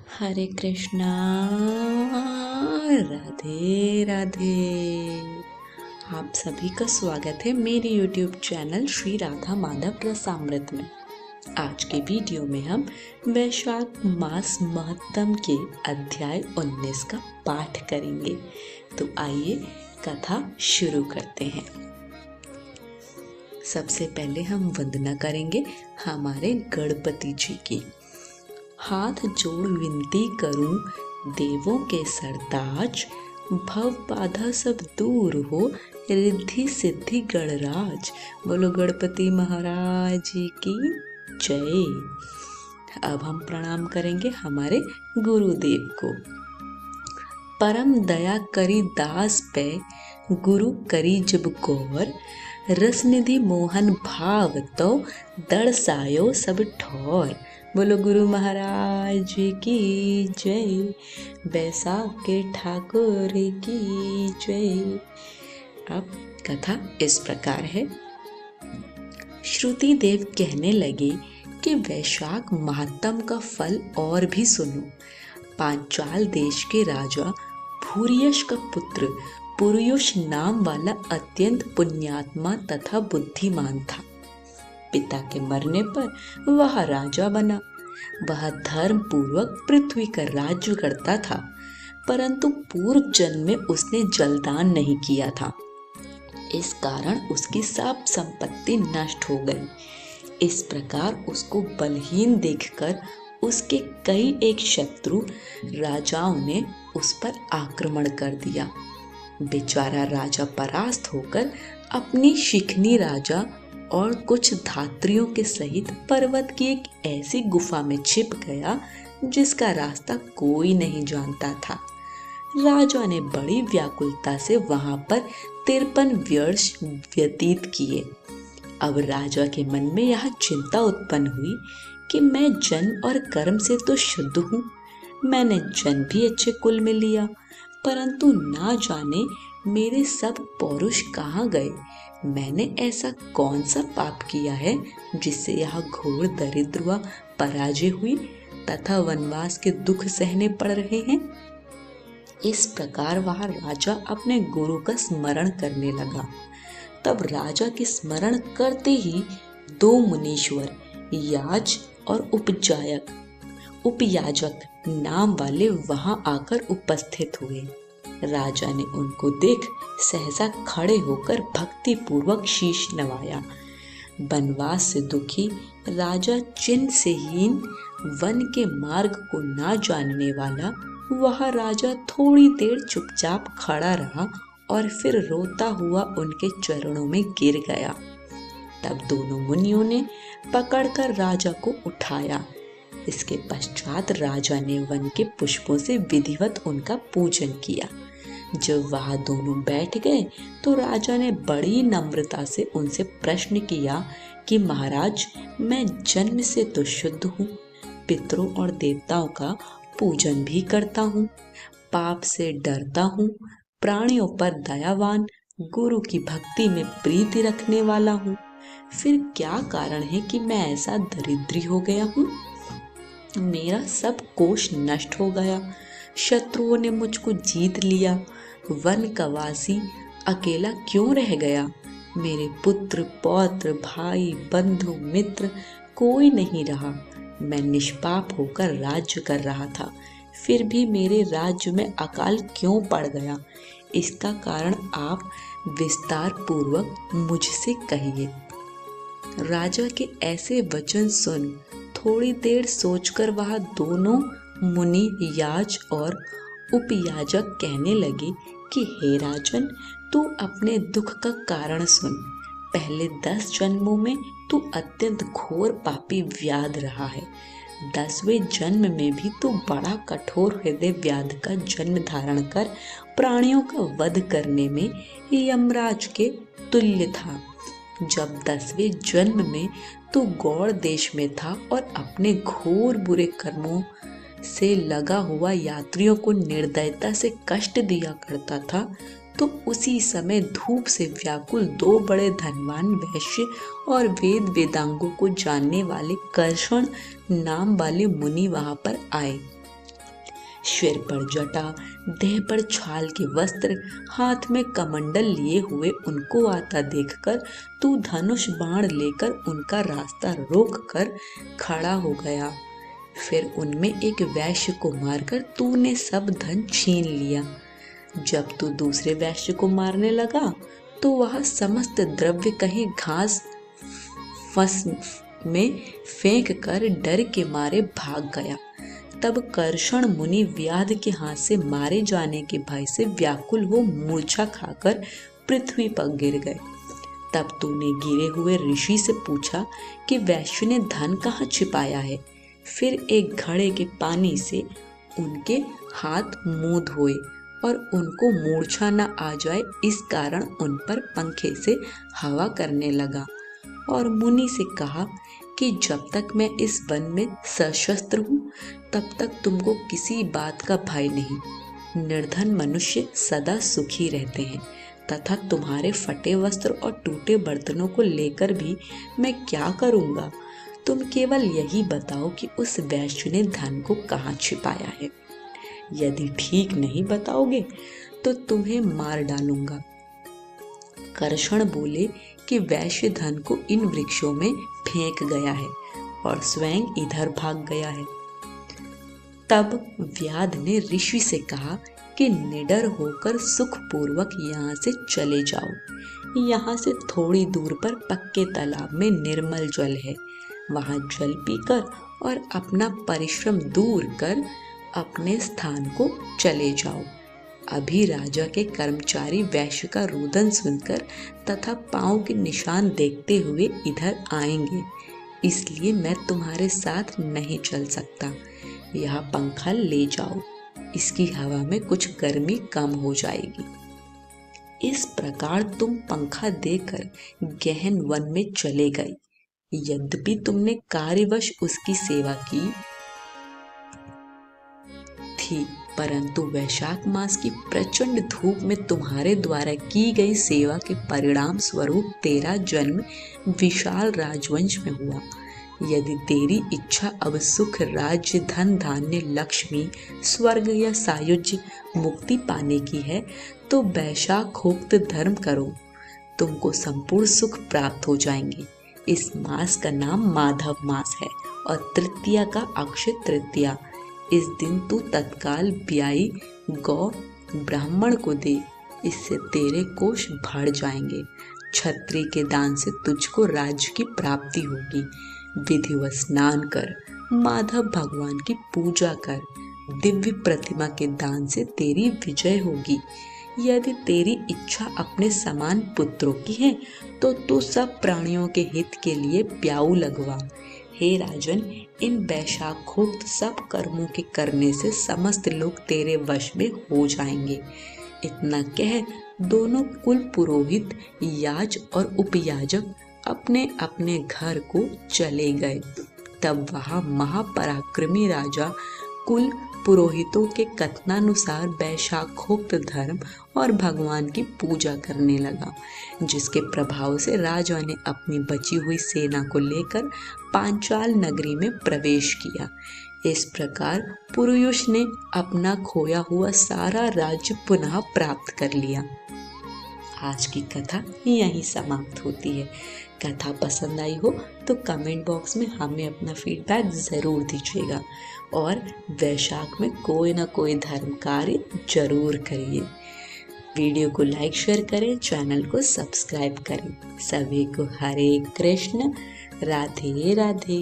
हरे कृष्णा। राधे राधे। आप सभी का स्वागत है मेरे YouTube चैनल श्री राधा माधव रसामृत में। आज के वीडियो में हम वैशाख मास महत्तम के अध्याय 19 का पाठ करेंगे। तो आइए कथा शुरू करते हैं। सबसे पहले हम वंदना करेंगे हमारे गणपति जी की। हाथ जोड़ विनती करूं देवों के सरताज, भव बाधा सब दूर हो रिद्धि सिद्धि गणराज। बोलो गणपति महाराज जी की जय। अब हम प्रणाम करेंगे हमारे गुरुदेव को। परम दया करी दास पे गुरु करी जब गौर, रसनिधि मोहन भाव तो दर्शायो सब ठौर। बोलो गुरु महाराज जी की जय। बैसाख के ठाकुर की जय। अब कथा इस प्रकार है। श्रुति देव कहने लगे कि वैशाख महात्म का फल और भी सुनो। पांचाल देश के राजा भूरियश का पुत्र पुरुष नाम वाला अत्यंत पुण्यात्मा तथा बुद्धिमान था। पिता के मरने पर वह राजा बना। वह धर्म पूर्वक पृथ्वी का राज्य करता था, परंतु पूर्व जन्म में उसने जलदान नहीं किया था। इस कारण उसकी सब संपत्ति नष्ट हो गई। इस प्रकार उसको बलहीन देखकर उसके कई एक शत्रु राजाओं ने उस पर आक्रमण कर दिया। बेचारा राजा परास्त होकर अपनी शिखनी राजा और कुछ धात्रियों के सहित पर्वत की एक ऐसी गुफा में छिप गया जिसका रास्ता कोई नहीं जानता था। राजा ने बड़ी व्याकुलता से वहां पर 53 वर्ष व्यतीत किए। अब राजा के मन में यह चिंता उत्पन्न हुई कि मैं जन्म और कर्म से तो शुद्ध हूँ। मैंने जन्म भी अच्छे कुल में लिया, परंतु ना जाने मेरे सब पौरुष कहाँ गए। मैंने ऐसा कौन सा पाप किया है जिससे यह घोर दरिद्र व पराजय हुई तथा वनवास के दुख सहने पड़ रहे हैं। इस प्रकार वह राजा अपने गुरु का स्मरण करने लगा। तब राजा के स्मरण करते ही 2 मुनीश्वर याज और उपयाजक नाम वाले वहां आकर उपस्थित हुए। राजा ने उनको देख सहसा खड़े होकर भक्ति पूर्वक शीश नवाया। वनवास से दुखी राजा चिन्ह से हीन वन के मार्ग को ना जानने वाला वह राजा थोड़ी देर चुपचाप खड़ा रहा और फिर रोता हुआ उनके चरणों में गिर गया। तब दोनों मुनियों ने पकड़कर राजा को उठाया। इसके पश्चात राजा ने वन के पुष्पों से विधिवत उनका पूजन किया। जब वह दोनों बैठ गए तो राजा ने बड़ी नम्रता से उनसे प्रश्न किया कि महाराज, मैं जन्म से तो शुद्ध हूँ, पितरों और देवताओं का पूजन भी करता हूँ, पाप से डरता हूँ, प्राणियों पर दयावान, गुरु की भक्ति में प्रीति रखने वाला हूँ, फिर क्या कारण है कि मैं ऐसा दरिद्री हो गया हूँ? मेरा सब कोष नष्ट हो गया, शत्रुओं ने मुझको जीत लिया, वन का वासी अकेला क्यों रह गया? मेरे पुत्र पौत्र भाई बंधु मित्र कोई नहीं रहा। मैं निष्पाप होकर राज्य कर रहा था, फिर भी मेरे राज्य में अकाल क्यों पड़ गया? इसका कारण आप विस्तार पूर्वक मुझसे कहिए। राजा के ऐसे वचन सुन थोड़ी देर सोचकर वह दोनों मुनि याज और उपयाजक कहने लगे कि हे राजन, तू अपने दुख का कारण सुन। पहले 10 जन्मों में तू अत्यंत घोर पापी व्याध रहा है। 10वें जन्म में भी तू बड़ा कठोर हृदय व्याध का जन्म धारण कर प्राणियों का वध करने में यमराज के तुल्य था। जब 10वें जन्म में तू गौड़ देश में था और अपने घोर बुरे कर्मों से लगा हुआ यात्रियों को निर्दयता से कष्ट दिया करता था, तो उसी समय धूप से व्याकुल 2 बड़े धनवान वैश्य और वेद वेदांगों को जानने वाले कर्षण नाम वाले मुनि वहां पर आए। सिर पर जटा, देह पर छाल के वस्त्र, हाथ में कमंडल लिए हुए उनको आता देखकर तू धनुष बाण लेकर उनका रास्ता रोक कर खड़ा हो गया। फिर उनमें एक वैश्य को मारकर तूने सब धन छीन लिया। जब तू दूसरे वैश्य को मारने लगा तो वह समस्त द्रव्य कहीं घास फंस में फेंक कर डर के मारे भाग गया। तब कर्षण मुनि व्याध के हाथ से मारे जाने के भय से व्याकुल हो मूर्छा खाकर पृथ्वी पर गिर गए। तब तूने गिरे हुए ऋषि से पूछा कि वैश्य ने धन कहाँ छिपाया है। फिर एक घड़े के पानी से उनके हाथ मुंह धोए और उनको मूर्छा न आ जाए इस कारण उन पर पंखे से हवा करने लगा, और मुनि से कहा कि जब तक मैं इस वन में सशस्त्र हूँ तब तक तुमको किसी बात का भय नहीं। निर्धन मनुष्य सदा सुखी रहते हैं तथा तुम्हारे फटे वस्त्र और टूटे बर्तनों को लेकर भी मैं क्या करूँगा। तुम केवल यही बताओ कि उस वैश्य ने धन को कहाँ छिपाया है। यदि ठीक नहीं बताओगे तो तुम्हें मार डालूंगा। कर्षण बोले कि वैश्य धन को इन वृक्षों में फेंक गया है और स्वयं इधर भाग गया है। तब व्याध ने ऋषि से कहा कि निडर होकर सुखपूर्वक यहाँ से चले जाओ। यहाँ से थोड़ी दूर पर पक्के तालाब में निर्मल जल है, वहां जल पीकर और अपना परिश्रम दूर कर अपने स्थान को चले जाओ। अभी राजा के कर्मचारी वैश्य का रुदन सुनकर तथा पांव के निशान देखते हुए इधर आएंगे, इसलिए मैं तुम्हारे साथ नहीं चल सकता। यह पंखा ले जाओ, इसकी हवा में कुछ गर्मी कम हो जाएगी। इस प्रकार तुम पंखा देकर गहन वन में चले गए। यद्यपि तुमने कार्यवश उसकी सेवा की थी, परंतु वैशाख मास की प्रचंड धूप में तुम्हारे द्वारा की गई सेवा के परिणाम स्वरूप तेरा जन्म विशाल राजवंश में हुआ। यदि तेरी इच्छा अब सुख, राज्य, धन, धान्य, लक्ष्मी, स्वर्ग या सायुज्य मुक्ति पाने की है तो वैशाखोक्त धर्म करो, तुमको संपूर्ण सुख प्राप्त हो जाएंगे। इस मास का नाम माधव मास है और तृतीया का अक्षय तृतीया। इस दिन तू तत्काल ब्याई गौ ब्राह्मण को दे, इससे तेरे कोष भर जाएंगे। छत्री के दान से तुझको राज्य की प्राप्ति होगी। विधिवत स्नान कर, माधव भगवान की पूजा कर, दिव्य प्रतिमा के दान से तेरी विजय होगी। यदि तेरी इच्छा अपने समान पुत्रों की है तो तू सब प्राणियों के हित के लिए प्याऊ लगवा। हे राजन, इन वैशाखोक्त सब कर्मों के करने से समस्त लोग तेरे वश में हो जाएंगे। इतना कह दोनों कुल पुरोहित, याज और उपयाजक अपने अपने घर को चले गए। तब वहां महापराक्रमी राजा कुल पुरोहितों के कथनानुसार वैशाखोक्त धर्म और भगवान की पूजा करने लगा, जिसके प्रभाव से राजा ने अपनी बची हुई सेना को लेकर पांचाल नगरी में प्रवेश किया। इस प्रकार पुरुष ने अपना खोया हुआ सारा राज्य पुनः प्राप्त कर लिया। आज की कथा यहीं समाप्त होती है। कथा पसंद आई हो तो कमेंट बॉक्स में हमें अपना फीडबैक ज़रूर दीजिएगा और वैशाख में कोई ना कोई धर्म कार्य जरूर करिए। वीडियो को लाइक शेयर करें, चैनल को सब्सक्राइब करें। सभी को हरे कृष्ण, राधे राधे।